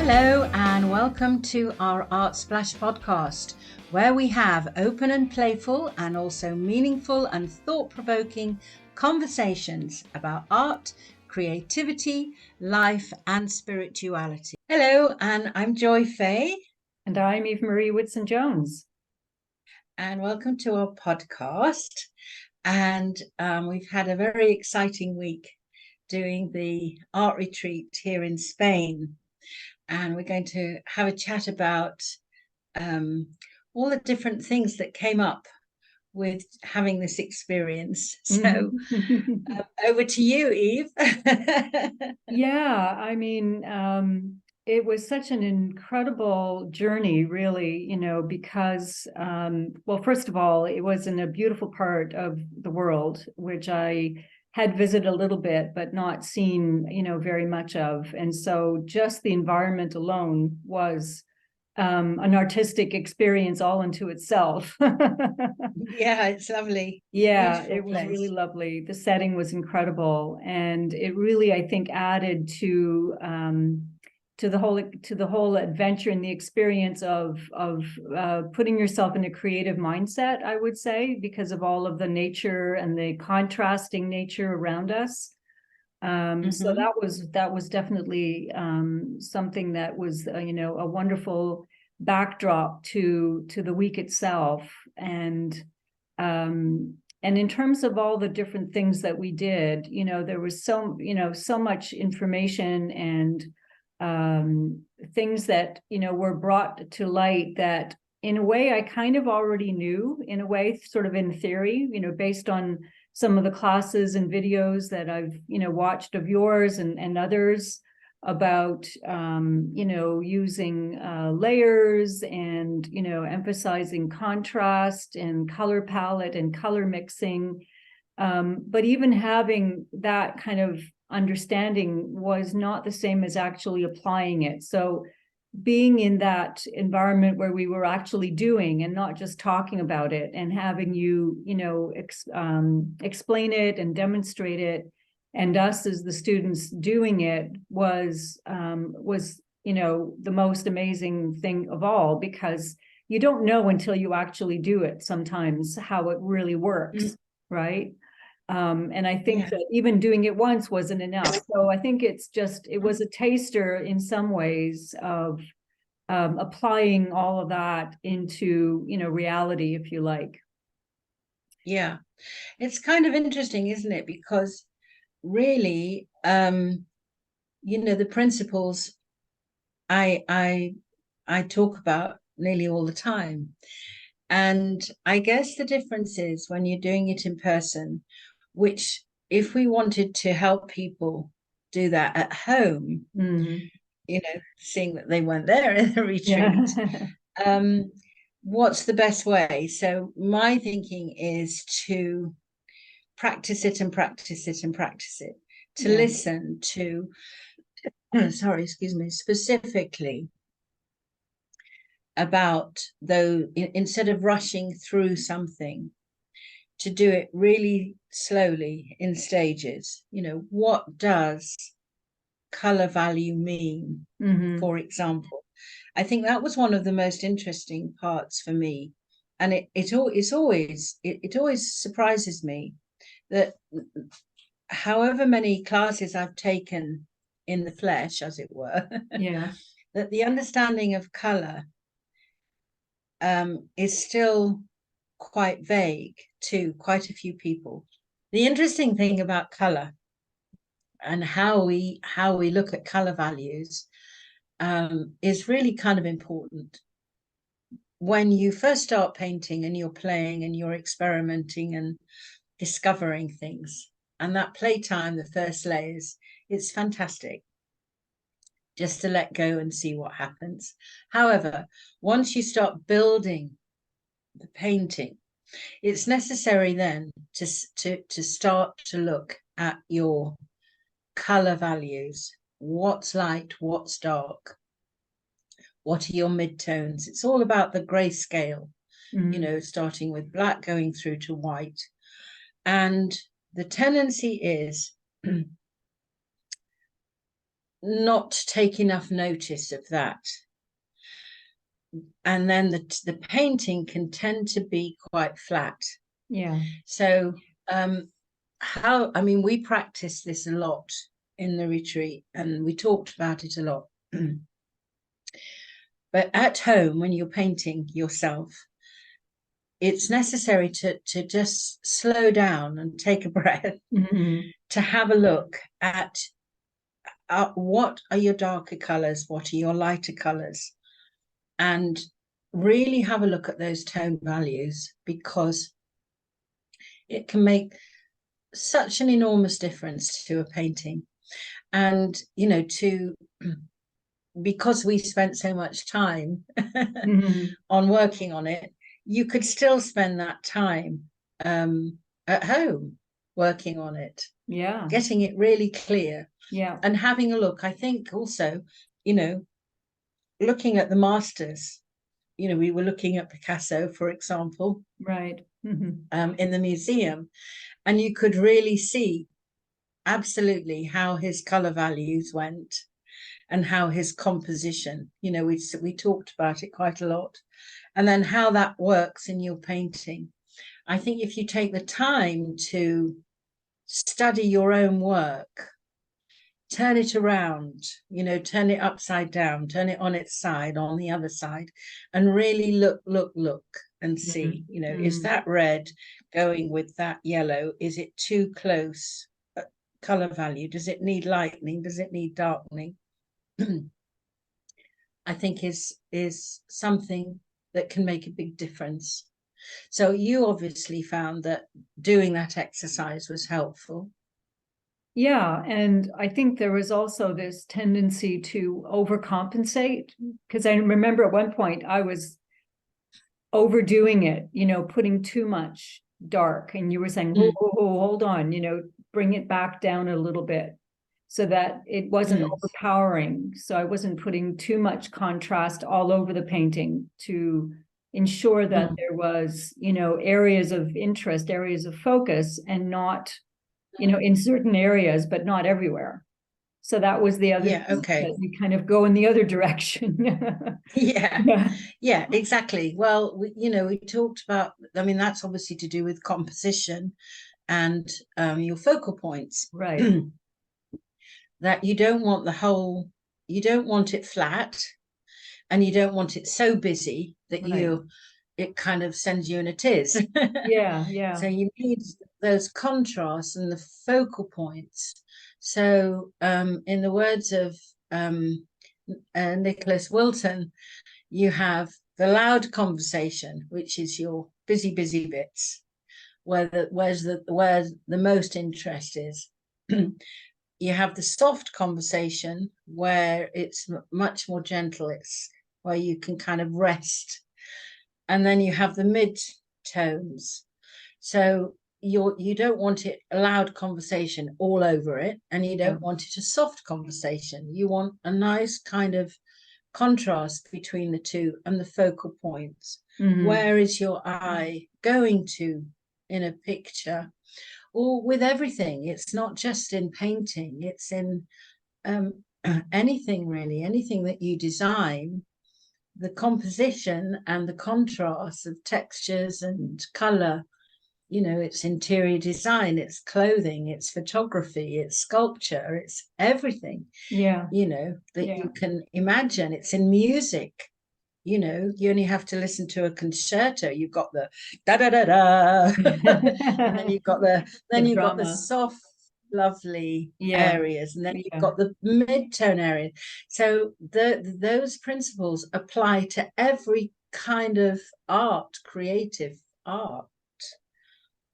Hello and welcome to our ArtSplash podcast, where we have open and playful and also meaningful and thought-provoking conversations about art, creativity, life and spirituality. Hello, and I'm Joy Fahey. And I'm Eve Marie Whitsun-Jones. And welcome to our podcast. And we've had a very exciting week doing the art retreat here in Spain. And we're going to have a chat about all the different things that came up with having this experience. So over to you, Eve. Yeah, I mean, it was such an incredible journey, really, because, well, first of all, it was in a beautiful part of the world, which I had visited a little bit, but not seen, very much of. And so just the environment alone was an artistic experience all into itself. Yeah, it's lovely. Yeah, Beautiful it was place. really lovely. The setting was incredible, and it really, I think, added to the whole adventure and the experience of putting yourself in a creative mindset, I would say, because of all of the nature and the contrasting nature around us. So that was definitely something that was a wonderful backdrop to the week itself. And in terms of all the different things that we did, there was so much information and things that were brought to light that in a way I kind of already knew, in a way, sort of in theory, based on some of the classes and videos that I've watched of yours and others about using layers and emphasizing contrast and color palette and color mixing, but even having that kind of understanding was not the same as actually applying it. So being in that environment where we were actually doing and not just talking about it, and having you explain it and demonstrate it, and us as the students doing it was the most amazing thing of all, because you don't know until you actually do it sometimes how it really works, right? And I think that even doing it once wasn't enough. So I think it was a taster in some ways of applying all of that into reality, if you like. Yeah, it's kind of interesting, isn't it? Because really, the principles I talk about nearly all the time. And I guess the difference is when you're doing it in person, which if we wanted to help people do that at home, seeing that they weren't there in the retreat, what's the best way? So my thinking is to practice it and practice it and practice it, to listen to, specifically about, though, instead of rushing through something, to do it really slowly in stages. What does color value mean, for example? I think that was one of the most interesting parts for me. And it always surprises me that however many classes I've taken in the flesh, as it were, that the understanding of color is still quite vague to quite a few people. The interesting thing about color and how we look at color values is really kind of important. When you first start painting and you're playing and you're experimenting and discovering things, and that playtime, the first layers, it's fantastic just to let go and see what happens. However, once you start building the painting, it's necessary then to start to look at your color values. What's light, what's dark, what are your midtones? It's all about the grayscale, starting with black, going through to white. And the tendency is not take enough notice of that. And then the painting can tend to be quite flat. Yeah. So I mean, we practice this a lot in the retreat, and we talked about it a lot. But at home, when you're painting yourself, it's necessary to just slow down and take a breath, to have a look at what are your darker colors, what are your lighter colors, and really have a look at those tone values, because it can make such an enormous difference to a painting. And you know, because we spent so much time on working on it, you could still spend that time at home working on it, getting it really clear, and having a look. I think also, you know, looking at the masters, you know, we were looking at Picasso, for example, right, in the museum, and you could really see absolutely how his color values went and how his composition, you know, we talked about it quite a lot, and then how that works in your painting. I think if you take the time to study your own work, turn it around, you know, turn it upside down, turn it on its side, on the other side, and really look and see, you know, is that red going with that yellow? Is it too close color value? Does it need lightening? Does it need darkening? I think is something that can make a big difference. So you obviously found that doing that exercise was helpful. Yeah, and I think there was also this tendency to overcompensate, because I remember at one point I was overdoing it, you know, putting too much dark, and you were saying, hold on, you know, bring it back down a little bit so that it wasn't overpowering. So I wasn't putting too much contrast all over the painting to ensure that there was, you know, areas of interest, areas of focus, and not, you know, in certain areas, but not everywhere. So that was the other thing, that we kind of go in the other direction. yeah, exactly. Well, you know, we talked about, I mean, that's obviously to do with composition and your focal points. Right. That you don't want the whole, you don't want it flat, and you don't want it so busy that it kind of sends you in a tiz. Yeah. So you need those contrasts and the focal points. So in the words of Nicholas Wilton, you have the loud conversation, which is your busy bits, where the most interest is. You have the soft conversation where it's much more gentle, it's where you can kind of rest. And then you have the mid tones. So you don't want it a loud conversation all over it, and you don't want it a soft conversation. You want a nice kind of contrast between the two and the focal points. Where is your eye going to in a picture, or with everything? It's not just in painting, it's in anything really, anything that you design. The composition and the contrast of textures and color, you know, it's interior design, it's clothing, it's photography, it's sculpture, it's everything, you know, that you can imagine. It's in music, you know, you only have to listen to a concerto, you've got the da da da da and then you've got the soft lovely areas, and then you've got the mid-tone area. So those principles apply to every kind of art, creative art.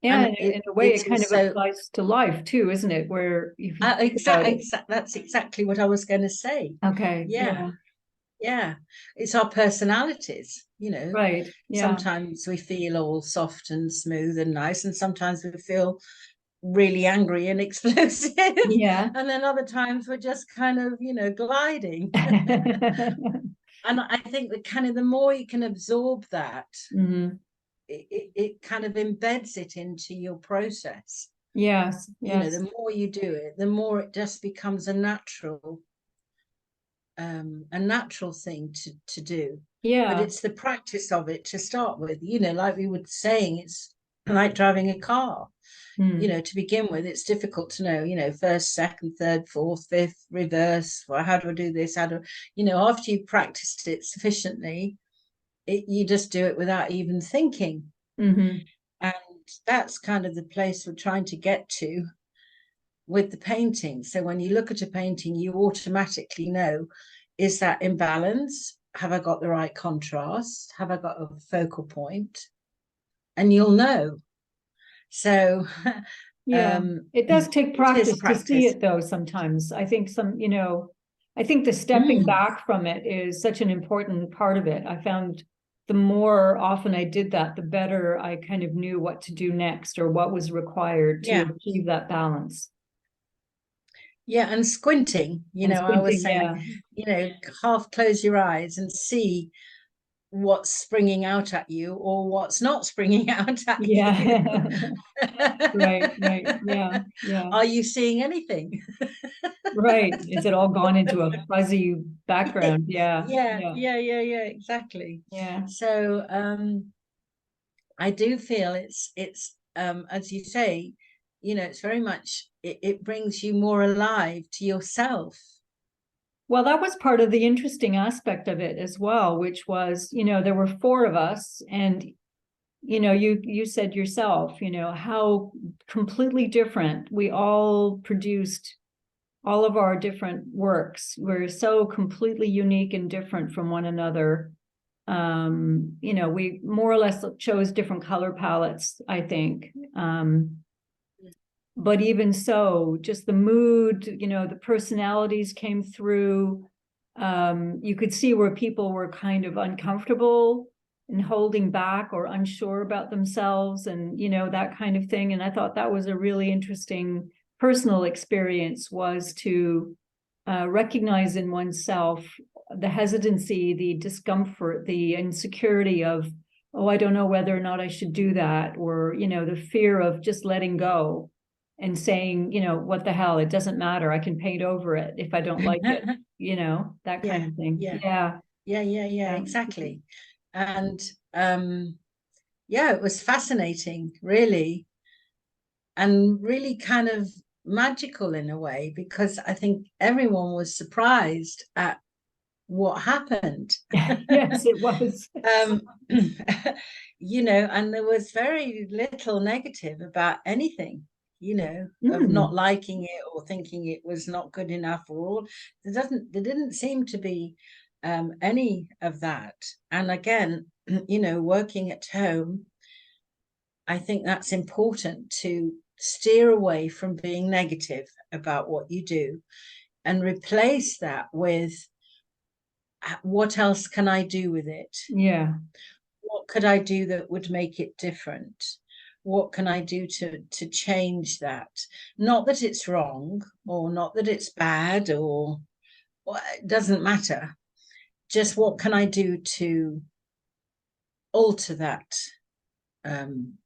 And in a way, it kind of applies to life too, isn't it? Where if you that's exactly what I was going to say. Okay. Yeah, it's our personalities, you know. Right. Sometimes we feel all soft and smooth and nice, and sometimes we feel really angry and explosive. And then other times we're just kind of, you know, gliding. And I think that kind of the more you can absorb that, it kind of embeds it into your process. Yes. You know, the more you do it, the more it just becomes a natural a natural thing to do. But Yeah. it's the practice of it to start with. Like we were saying, it's like driving a car. Mm. To begin with, it's difficult to know, first, second, third, fourth, fifth, reverse. Well, how do I do this? After you've practiced it sufficiently, you just do it without even thinking. Mm-hmm. And that's kind of the place we're trying to get to with the painting. So when you look at a painting, you automatically know, is that in balance? Have I got the right contrast? Have I got a focal point? And you'll know. So Yeah, it does take it is practice to see practice. it though sometimes. I think I think the stepping back from it is such an important part of it. I found the more often I did that, the better I kind of knew what to do next or what was required to Yeah. achieve that balance. Yeah, and squinting, And I always squinting, say, yeah. half close your eyes and see what's springing out at you or what's not springing out at you. Yeah. Right, right. Yeah, yeah. Are you seeing anything? Right. Is it all gone into a fuzzy background? Yeah, Yeah, yeah, yeah, yeah, yeah, exactly. yeah. So I do feel it's as you say, it's very much it brings you more alive to yourself. Well, that was part of the interesting aspect of it as well, which was, there were four of us, and you said yourself, how completely different we all produced all of our different works. We're so completely unique and different from one another. We more or less chose different color palettes, I think. But even so, just the mood, the personalities came through. You could see where people were kind of uncomfortable and holding back or unsure about themselves and, that kind of thing. And I thought that was a really interesting personal experience, was to recognize in oneself the hesitancy, the discomfort, the insecurity of, oh, I don't know whether or not I should do that, or, the fear of just letting go and saying, what the hell, it doesn't matter. I can paint over it if I don't like it, that kind Yeah, of thing. yeah, Yeah. yeah, yeah, yeah, Yeah. exactly. And yeah, it was fascinating, really, and really kind of magical in a way, because I think everyone was surprised at what happened. Yes, it was. um, and there was very little negative about anything, of not Mm. liking it or thinking it was not good enough or all. There didn't seem to be any of that. And again, working at home, I think that's important to steer away from being negative about what you do and replace that with what else can I do with it? Yeah. What could I do that would make it different? What can I do to change that? Not that it's wrong or not that it's bad or it doesn't matter. Just what can I do to alter that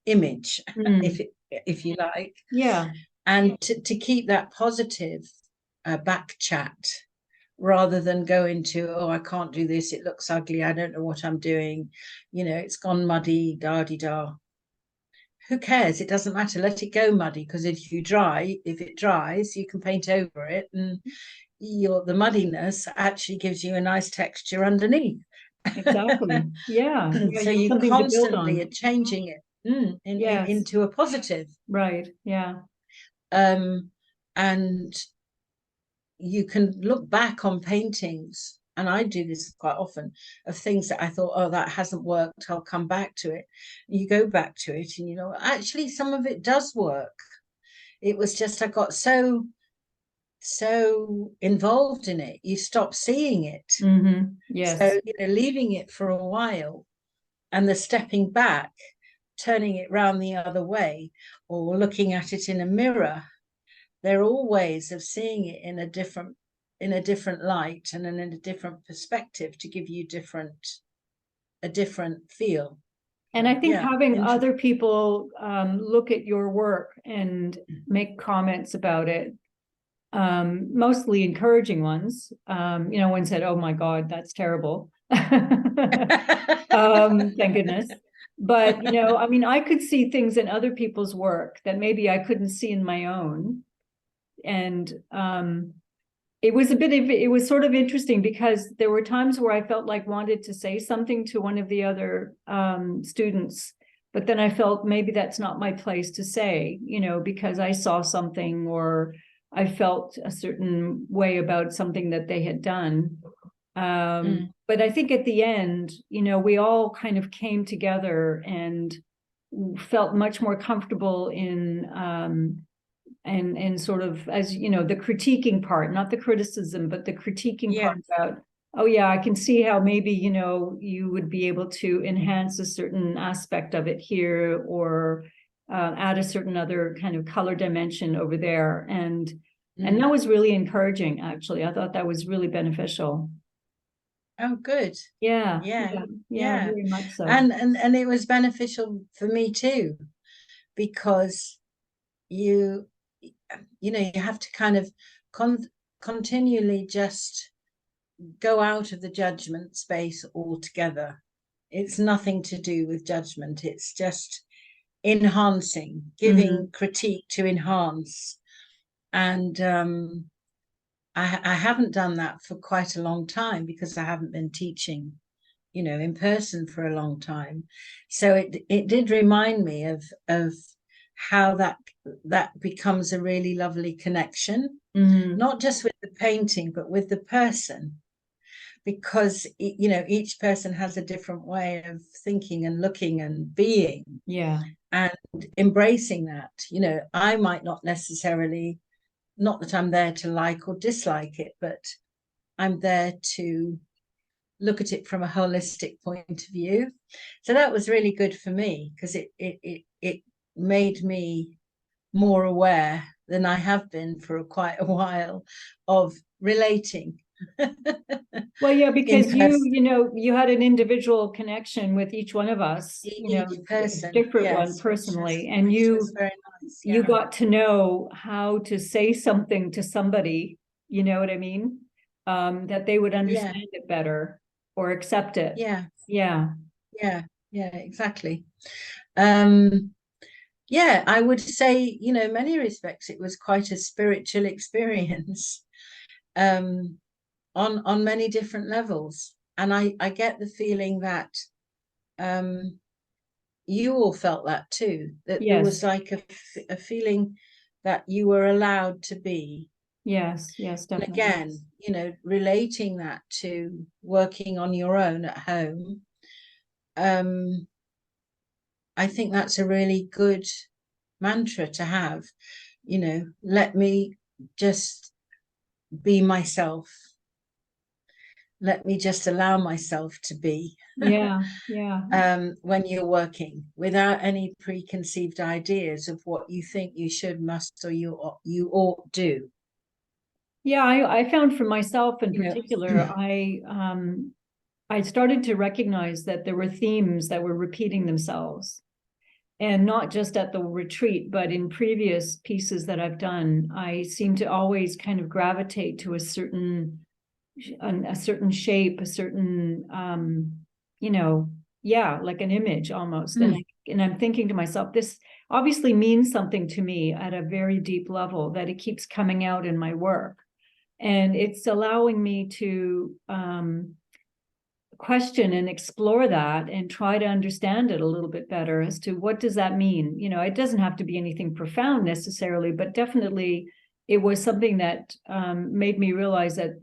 image, Mm. if you like, Yeah. and to keep that positive back chat rather than go into, oh, I can't do this, it looks ugly, I don't know what I'm doing, it's gone muddy, da-di-da. Who cares? It doesn't matter. Let it go muddy, because if it dries, you can paint over it, and the muddiness actually gives you a nice texture underneath. Exactly. Yeah. Yeah. So You have you something to build constantly are on. changing it Yes. into a positive. Right. Yeah. And you can look back on paintings, and I do this quite often, of things that I thought, oh, that hasn't worked, I'll come back to it. You go back to it and actually some of it does work. It was just I got so involved in it, you stop seeing it. Mm-hmm. Yes. So leaving it for a while and the stepping back, turning it round the other way, or looking at it in a mirror, they're all ways of seeing it in a different light and in a different perspective to give you a different feel. And I think Yeah, having other people look at your work and make comments about it, mostly encouraging ones. One said, "Oh my God, that's terrible." Thank goodness. But, I mean, I could see things in other people's work that maybe I couldn't see in my own. And it was sort of interesting because there were times where I felt like wanted to say something to one of the other students, but then I felt maybe that's not my place to say, because I saw something or I felt a certain way about something that they had done. But I think at the end, we all kind of came together and felt much more comfortable in and sort of, as the critiquing part, not the criticism, but the critiquing part about, oh yeah, I can see how maybe, you would be able to enhance a certain aspect of it here, or add a certain other kind of color dimension over there. And that was really encouraging, actually. I thought that was really beneficial. Oh, good. Yeah, very much so. And it was beneficial for me too, because you have to kind of continually just go out of the judgment space altogether. It's nothing to do with judgment. It's just enhancing, giving critique to enhance. And I haven't done that for quite a long time because I haven't been teaching, in person for a long time. So it did remind me of how that becomes a really lovely connection, not just with the painting, but with the person, because each person has a different way of thinking and looking and being. And embracing that. I might not necessarily, not that I'm there to like or dislike it, but I'm there to look at it from a holistic point of view. So that was really good for me, because it made me more aware than I have been for quite a while of relating. Well, yeah, because you had an individual connection with each one of us, each person, different one personally, and which was very nice, you got to know how to say something to somebody, you know what I mean? That they would understand it better or accept it. Yeah, exactly. I would say, many respects, it was quite a spiritual experience, on many different levels. And I get the feeling that you all felt that too, that there was like a feeling that you were allowed to be. Yes, definitely. And again, relating that to working on your own at home, I think that's a really good mantra to have. Let me just be myself. Let me just allow myself to be. When you're working, without any preconceived ideas of what you think you should, must, or you ought do. I found for myself in particular, I started to recognize that there were themes that were repeating themselves, and not just at the retreat, but in previous pieces that I've done. I seem to always kind of gravitate to a certain shape, a certain like an image almost. And I'm thinking to myself, this obviously means something to me at a very deep level, that it keeps coming out in my work, and it's allowing me to question and explore that and try to understand it a little bit better as to what does that mean. It doesn't have to be anything profound necessarily, but definitely it was something that made me realize that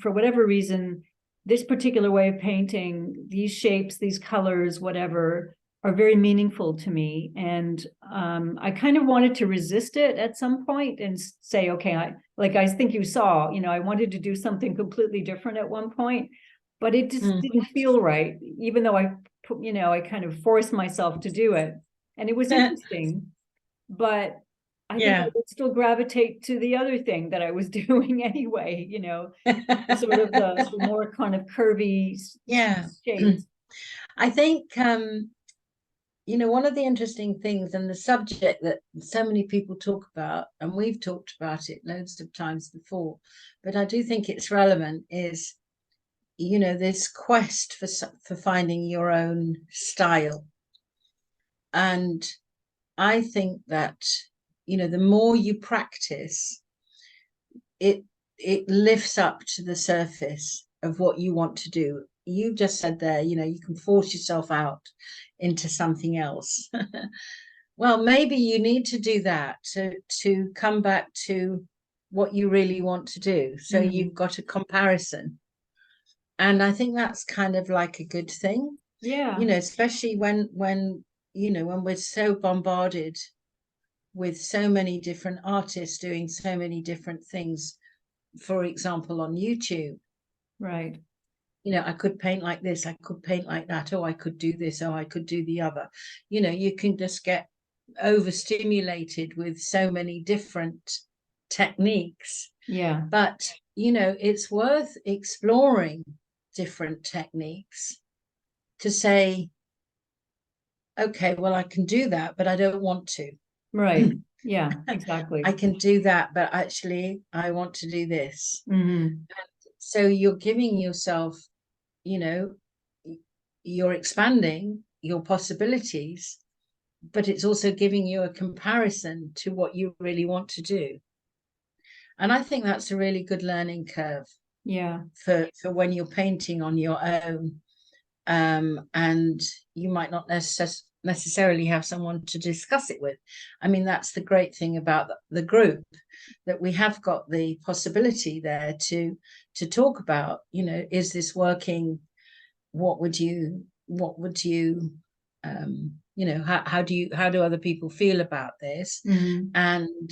for whatever reason, this particular way of painting, these shapes, these colors, whatever, are very meaningful to me. And I kind of wanted to resist it at some point and say, okay, I think you saw, I wanted to do something completely different at one point, but it just didn't feel right, even though I kind of forced myself to do it. And it was interesting, but I think I would still gravitate to the other thing that I was doing anyway, sort of the more kind of curvy shapes. I think, one of the interesting things and the subject that so many people talk about, and we've talked about it loads of times before, but I do think it's relevant, is, this quest for finding your own style. And I think that, the more you practice, it lifts up to the surface of what you want to do. You just said there, you can force yourself out into something else. Well, maybe you need to do that to come back to what you really want to do. So you've got a comparison. And I think that's kind of like a good thing. Yeah. Especially when we're so bombarded with so many different artists doing so many different things, for example, on YouTube. Right. I could paint like this, I could paint like that, oh, I could do this, oh, I could do the other. You can just get overstimulated with so many different techniques. Yeah. But, it's worth exploring different techniques to say, okay, well, I can do that, but I don't want to. Right. Yeah, exactly. I can do that, but actually, I want to do this. Mm-hmm. So you're giving yourself, you're expanding your possibilities, but it's also giving you a comparison to what you really want to do. And I think that's a really good learning curve. Yeah. For when you're painting on your own, and you might not necessarily have someone to discuss it with. I mean, that's the great thing about the group, that we have got the possibility there to talk about, is this working? What would you how do other people feel about this? Mm-hmm. And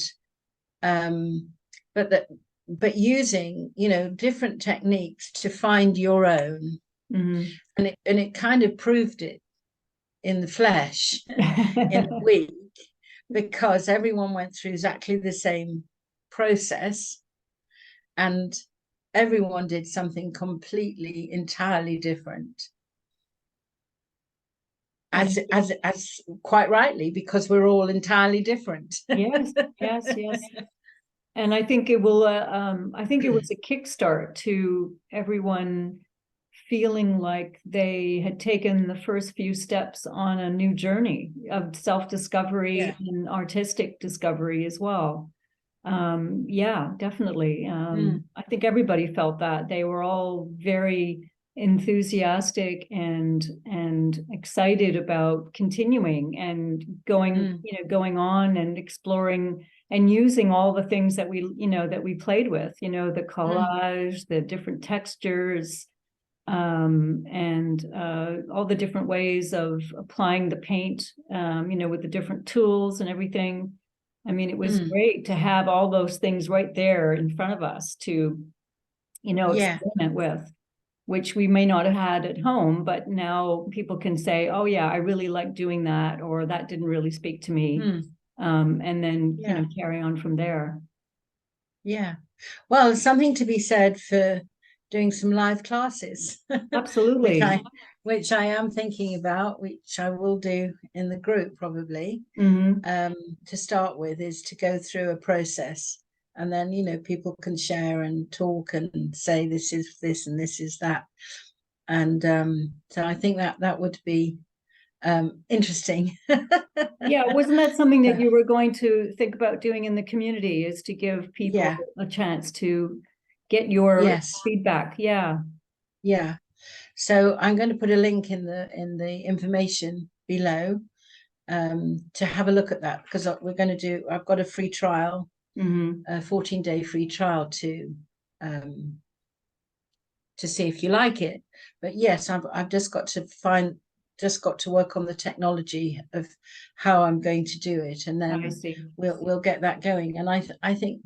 but using different techniques to find your own. Mm-hmm. And it kind of proved it in the flesh in the week, because everyone went through exactly the same process, and everyone did something completely entirely different, as quite rightly, because we're all entirely different. Yes, yes, yes. And I think it will, I think it was a kickstart to everyone feeling like they had taken the first few steps on a new journey of self-discovery and artistic discovery as well. Yeah, definitely. I think everybody felt that. They were all very enthusiastic and excited about continuing and going on and exploring and using all the things that we played with, the collage, the different textures, and all the different ways of applying the paint, with the different tools and everything. I mean, it was great to have all those things right there in front of us to, experiment with, which we may not have had at home, but now people can say, oh yeah, I really like doing that, or that didn't really speak to me. And then, carry on from there. Yeah. Well, something to be said for doing some live classes. Absolutely. which I am thinking about, which I will do in the group probably. To start with, is to go through a process, and then people can share and talk and say this is this and this is that. And so I think that would be interesting. Yeah, wasn't that something that you were going to think about doing in the community, is to give people a chance to get your feedback? Yeah. So I'm going to put a link in the information below, to have a look at that, because I've got a free trial, a 14-day free trial to see if you like it. But yes, I've just got to work on the technology of how I'm going to do it, and then we'll get that going. And I think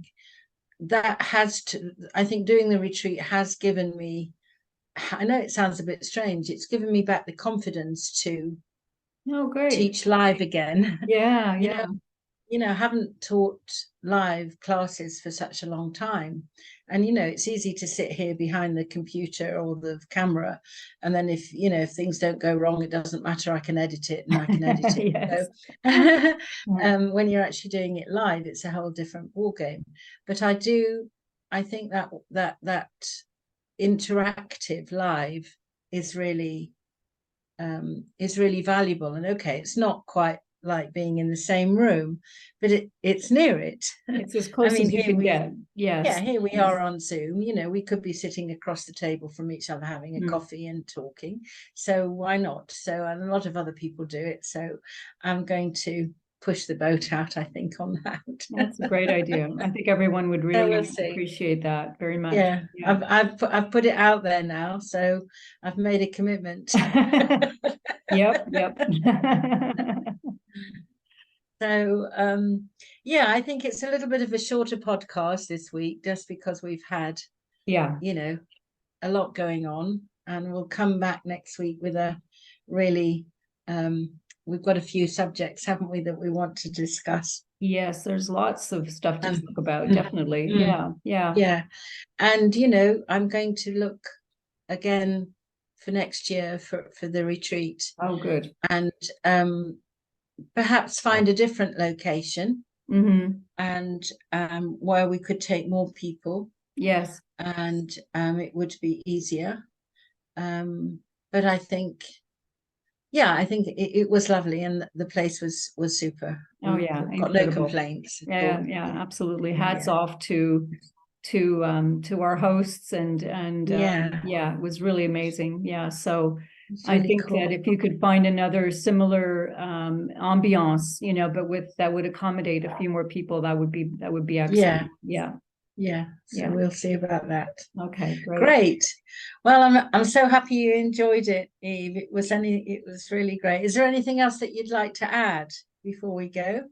doing the retreat has given me, I know it sounds a bit strange, it's given me back the confidence to teach live again. Yeah. I haven't taught live classes for such a long time, And, you know, it's easy to sit here behind the computer or the camera. And then if, you know, if things don't go wrong, it doesn't matter. I can edit it and I can edit it. Yes. So Yeah. when you're actually doing it live, it's a whole different ball game. But I think that interactive live is really valuable. And okay, it's not quite like being in the same room, but it's near it. It's as I close mean, as you can get. yeah, Yes. here we Yes. are on Zoom. You know, we could be sitting across the table from each other having a Mm. coffee and talking. So why not? So, and a lot of other people do it. So I'm going to push the boat out, I think, on that. That's a great idea. I think everyone would So really we'll see. appreciate that very much. Yeah, Yeah. I've put it out there now, so I've made a commitment. Yep. Yep. So yeah, I think it's a little bit of a shorter podcast this week, just because we've had, Yeah. you know, a lot going on, and we'll come back next week with a really we've got a few subjects, haven't we, that we want to discuss. Yes, there's lots of stuff to talk about. Mm, Definitely. mm, Yeah. Yeah. yeah, and you know, I'm going to look again for next year for the retreat, Oh, good. and perhaps find a different location, Mm-hmm. and where we could take more people, Yes. and it would be easier. But I think, yeah, I think it was lovely, and the place was super. Oh, We've yeah. got no Incredible. complaints at Yeah. all. Yeah. Absolutely. Hats Yeah, off to our hosts and yeah, yeah, it was really amazing. Yeah. So it's I really think that cool. if you could find another similar ambiance, you know, but with that would accommodate a few more people, that would be Yeah, excellent. Yeah. yeah. So Yeah. we'll see about that. Okay, great. Great. Well, I'm so happy you enjoyed it, Eve. It was really great. Is there anything else that you'd like to add before we go?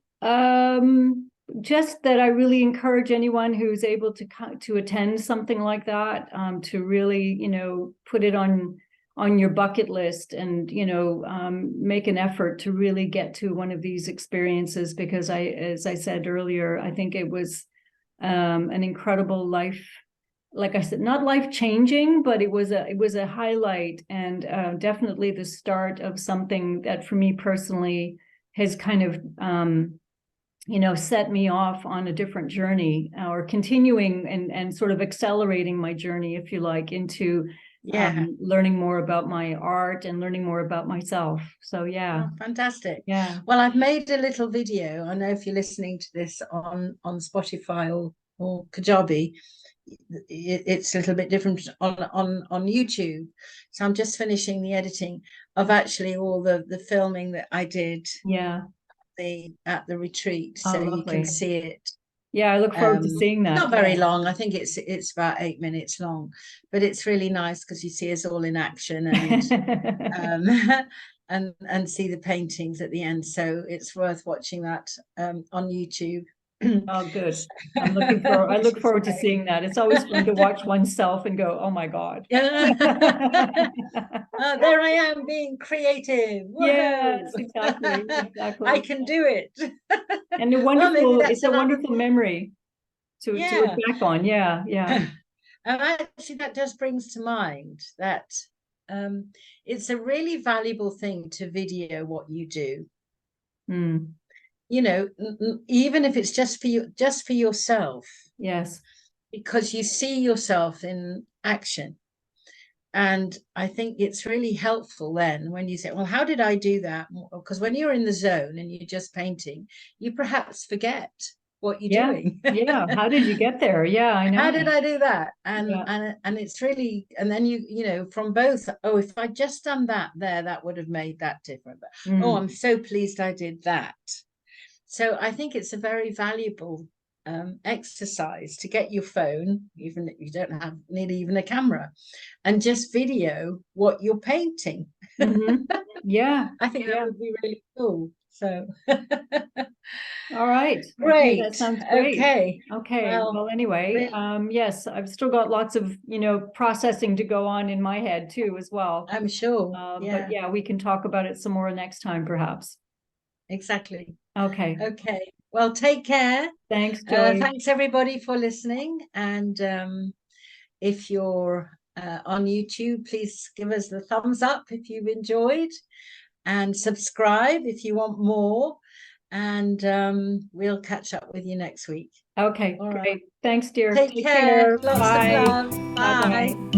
Just that I really encourage anyone who's able to attend something like that, to really, you know, put it on your bucket list, and, you know, make an effort to really get to one of these experiences, because as I said earlier, I think it was an incredible life. Like I said, not life changing, but it was a highlight, and definitely the start of something that for me personally has kind of you know, set me off on a different journey, or continuing and sort of accelerating my journey, if you like, into Yeah. learning more about my art and learning more about myself. So yeah. Oh, fantastic. Yeah. Well, I've made a little video. I know if you're listening to this on Spotify or Kajabi, it's a little bit different on YouTube. So I'm just finishing the editing of actually all the filming that I did Yeah. at the retreat, Oh, so you can lovely. see it. Yeah, I look forward to seeing that. Not very long. I think it's about 8 minutes long, but it's really nice because you see us all in action, and and see the paintings at the end. So it's worth watching that on YouTube. Oh, good. I look forward to seeing that. It's always fun to watch oneself and go, oh my God. Yeah. There I am being creative. Yes, Woohoo! exactly. I Exactly. can do it. And Well, maybe it's that's a another wonderful thing. memory to look Yeah. back on. Yeah, yeah. And actually, that just brings to mind that it's a really valuable thing to video what you do. Mm, You know, even if it's just for you, just for yourself, yes. because you see yourself in action. And I think it's really helpful then when you say, well, how did I do that? Because when you're in the zone and you're just painting, you perhaps forget what you're Yeah. doing. Yeah. How did you get there? Yeah, I How know. did I do that? And Yeah. and it's really, and then you know, from both, oh, if I just done that there, that would have made that different. But oh, Mm, I'm so pleased I did that. So I think it's a very valuable exercise to get your phone, even if you don't need even a camera, and just video what you're painting. mm-hmm. Yeah. I think that Yeah. would be really cool. So All right. Okay, that great. sounds great. Okay. Okay. Well, Well, anyway, really, yes, I've still got lots of, you know, processing to go on in my head too, as well. I'm sure. But Yeah, yeah, we can talk about it some more next time, perhaps. exactly. Okay. Okay. Well, take care. Thanks, Joy. Thanks everybody for listening. And if you're on YouTube, please give us the thumbs up if you've enjoyed, and subscribe if you want more. And we'll catch up with you next week. Okay, All great. right. Thanks, dear. Take care. Lots Bye. of love. Bye-bye. Bye.